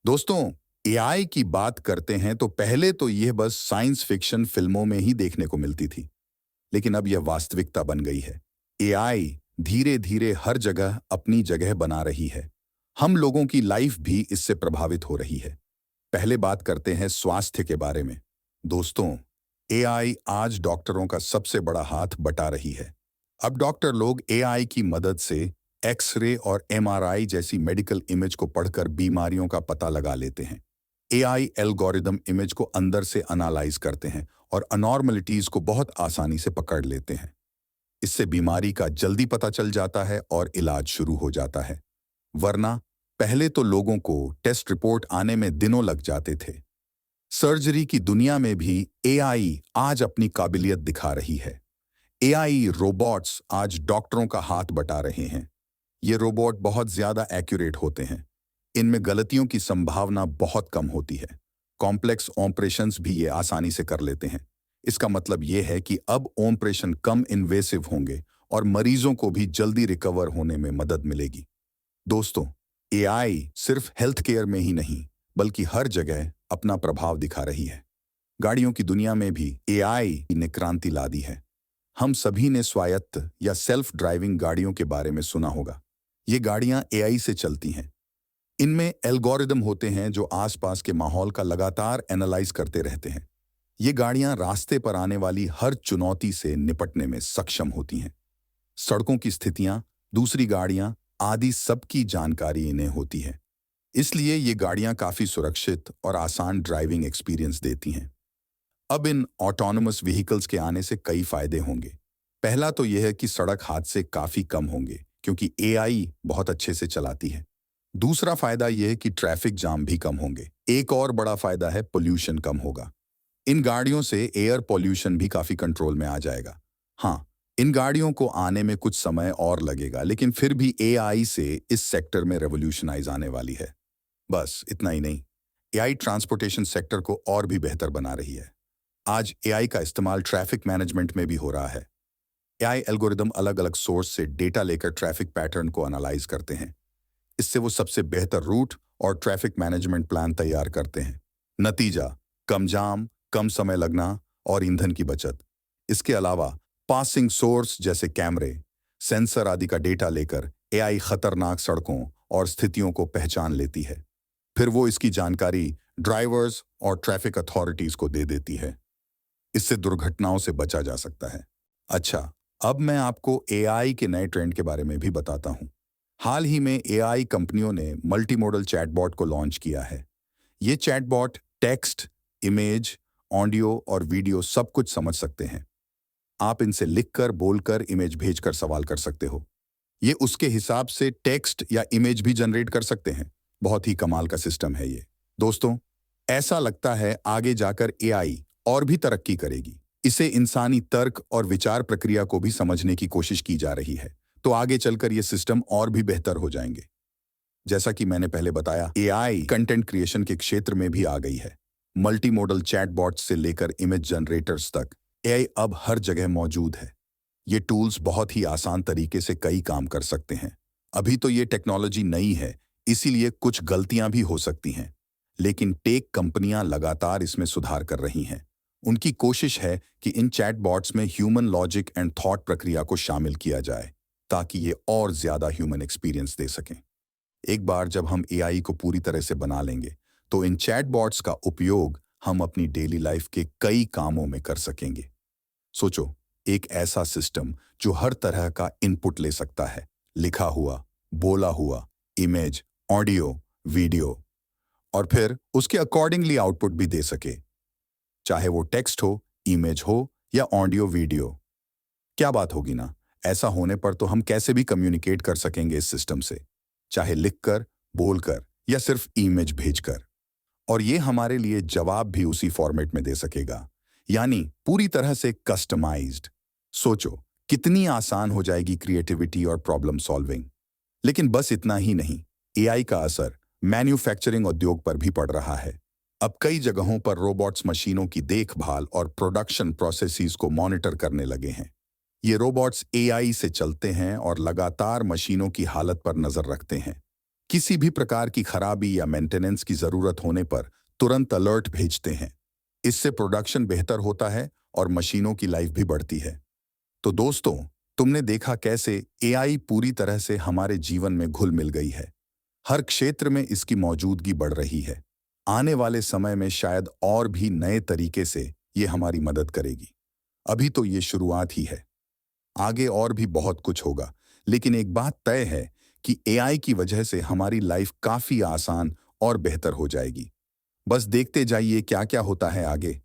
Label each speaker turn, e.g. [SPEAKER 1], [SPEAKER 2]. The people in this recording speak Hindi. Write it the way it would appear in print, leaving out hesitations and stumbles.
[SPEAKER 1] दोस्तों, एआई की बात करते हैं तो पहले तो यह बस साइंस फिक्शन फिल्मों में ही देखने को मिलती थी, लेकिन अब यह वास्तविकता बन गई है। एआई धीरे धीरे हर जगह अपनी जगह बना रही है। हम लोगों की लाइफ भी इससे प्रभावित हो रही है। पहले बात करते हैं स्वास्थ्य के बारे में। दोस्तों, एआई आज डॉक्टरों का सबसे बड़ा हाथ बटा रही है। अब डॉक्टर लोग एआई की मदद से एक्सरे और एमआरआई जैसी मेडिकल इमेज को पढ़कर बीमारियों का पता लगा लेते हैं। एआई एल्गोरिदम इमेज को अंदर से एनालाइज करते हैं और अनॉर्मलिटीज को बहुत आसानी से पकड़ लेते हैं। इससे बीमारी का जल्दी पता चल जाता है और इलाज शुरू हो जाता है। वरना पहले तो लोगों को टेस्ट रिपोर्ट आने में दिनों लग जाते थे। सर्जरी की दुनिया में भी एआई आज अपनी काबिलियत दिखा रही है। एआई रोबोट्स आज डॉक्टरों का हाथ बटा रहे हैं। ये रोबोट बहुत ज्यादा एक्यूरेट होते हैं। इनमें गलतियों की संभावना बहुत कम होती है। कॉम्प्लेक्स ऑपरेशंस भी ये आसानी से कर लेते हैं। इसका मतलब ये है कि अब ऑपरेशन कम इन्वेसिव होंगे और मरीजों को भी जल्दी रिकवर होने में मदद मिलेगी। दोस्तों, एआई सिर्फ हेल्थ केयर में ही नहीं, बल्कि हर जगह अपना प्रभाव दिखा रही है। गाड़ियों की दुनिया में भी एआई ने क्रांति ला दी है। हम सभी ने स्वायत्त या सेल्फ ड्राइविंग गाड़ियों के बारे में सुना होगा। ये गाड़ियां एआई से चलती हैं। इनमें एल्गोरिदम होते हैं जो आसपास के माहौल का लगातार एनालाइज करते रहते हैं। ये गाड़ियां रास्ते पर आने वाली हर चुनौती से निपटने में सक्षम होती हैं। सड़कों की स्थितियां, दूसरी गाड़ियां आदि सबकी जानकारी इन्हें होती है। इसलिए ये गाड़ियां काफी सुरक्षित और आसान ड्राइविंग एक्सपीरियंस देती हैं। अब इन ऑटोनोमस व्हीकल्स के आने से कई फायदे होंगे। पहला तो यह है कि सड़क हादसे काफी कम होंगे, क्योंकि एआई बहुत अच्छे से चलाती है। दूसरा फायदा यह है कि ट्रैफिक जाम भी कम होंगे। एक और बड़ा फायदा है, पोल्यूशन कम होगा। इन गाड़ियों से एयर पोल्यूशन भी काफी कंट्रोल में आ जाएगा। हाँ, इन गाड़ियों को आने में कुछ समय और लगेगा, लेकिन फिर भी एआई से इस सेक्टर में रेवोल्यूशनाइज आने वाली है। बस इतना ही नहीं, एआई ट्रांसपोर्टेशन सेक्टर को और भी बेहतर बना रही है। आज एआई का इस्तेमाल ट्रैफिक मैनेजमेंट में भी हो रहा है। एआई एल्गोरिदम अलग अलग सोर्स से डेटा लेकर ट्रैफिक पैटर्न को एनालाइज करते हैं। इससे वो सबसे बेहतर रूट और ट्रैफिक मैनेजमेंट प्लान तैयार करते हैं। नतीजा, कम जाम, कम समय लगना और ईंधन की बचत। इसके अलावा पासिंग सोर्स जैसे कैमरे, सेंसर आदि का डेटा लेकर एआई खतरनाक सड़कों और स्थितियों को पहचान लेती है। फिर वो इसकी जानकारी ड्राइवर्स और ट्रैफिक अथॉरिटीज को दे देती है। इससे दुर्घटनाओं से बचा जा सकता है। अच्छा, अब मैं आपको एआई के नए ट्रेंड के बारे में भी बताता हूं। हाल ही में एआई कंपनियों ने मल्टी मॉडल चैटबॉट को लॉन्च किया है। ये चैटबॉट टेक्स्ट, इमेज, ऑडियो और वीडियो सब कुछ समझ सकते हैं। आप इनसे लिखकर, बोलकर, इमेज भेजकर सवाल कर सकते हो। ये उसके हिसाब से टेक्स्ट या इमेज भी जनरेट कर सकते हैं। बहुत ही कमाल का सिस्टम है ये। दोस्तों, ऐसा लगता है आगे जाकर एआई और भी तरक्की करेगी। इसे इंसानी तर्क और विचार प्रक्रिया को भी समझने की कोशिश की जा रही है। तो आगे चलकर ये सिस्टम और भी बेहतर हो जाएंगे। जैसा कि मैंने पहले बताया, एआई कंटेंट क्रिएशन के क्षेत्र में भी आ गई है। मल्टी मॉडल चैटबॉट्स से लेकर इमेज जनरेटर्स तक एआई अब हर जगह मौजूद है। ये टूल्स बहुत ही आसान तरीके से कई काम कर सकते हैं। अभी तो ये टेक्नोलॉजी नई है, इसीलिए कुछ गलतियां भी हो सकती हैं। लेकिन टेक कंपनियां लगातार इसमें सुधार कर रही हैं। उनकी कोशिश है कि इन चैटबॉट्स में ह्यूमन लॉजिक एंड थॉट प्रक्रिया को शामिल किया जाए, ताकि ये और ज्यादा ह्यूमन एक्सपीरियंस दे सकें। एक बार जब हम एआई को पूरी तरह से बना लेंगे, तो इन चैटबॉट्स का उपयोग हम अपनी डेली लाइफ के कई कामों में कर सकेंगे। सोचो, एक ऐसा सिस्टम जो हर तरह का इनपुट ले सकता है, लिखा हुआ, बोला हुआ, इमेज, ऑडियो, वीडियो, और फिर उसके अकॉर्डिंगली आउटपुट भी दे सके, चाहे वो टेक्स्ट हो, इमेज हो या ऑडियो वीडियो। क्या बात होगी ना। ऐसा होने पर तो हम कैसे भी कम्युनिकेट कर सकेंगे इस सिस्टम से, चाहे लिखकर, बोलकर या सिर्फ इमेज भेजकर। और ये हमारे लिए जवाब भी उसी फॉर्मेट में दे सकेगा, यानी पूरी तरह से कस्टमाइज्ड। सोचो, कितनी आसान हो जाएगी क्रिएटिविटी और प्रॉब्लम सॉल्विंग। लेकिन बस इतना ही नहीं, एआई का असर मैन्युफैक्चरिंग उद्योग पर भी पड़ रहा है। अब कई जगहों पर रोबोट्स मशीनों की देखभाल और प्रोडक्शन प्रोसेसेस को मॉनिटर करने लगे हैं। ये रोबोट्स एआई से चलते हैं और लगातार मशीनों की हालत पर नजर रखते हैं। किसी भी प्रकार की खराबी या मेंटेनेंस की जरूरत होने पर तुरंत अलर्ट भेजते हैं। इससे प्रोडक्शन बेहतर होता है और मशीनों की लाइफ भी बढ़ती है। तो दोस्तों, तुमने देखा कैसे एआई पूरी तरह से हमारे जीवन में घुल मिल गई है। हर क्षेत्र में इसकी मौजूदगी बढ़ रही है। आने वाले समय में शायद और भी नए तरीके से ये हमारी मदद करेगी। अभी तो ये शुरुआत ही है। आगे और भी बहुत कुछ होगा, लेकिन एक बात तय है कि एआई की वजह से हमारी लाइफ काफी आसान और बेहतर हो जाएगी। बस देखते जाइए क्या क्या होता है आगे।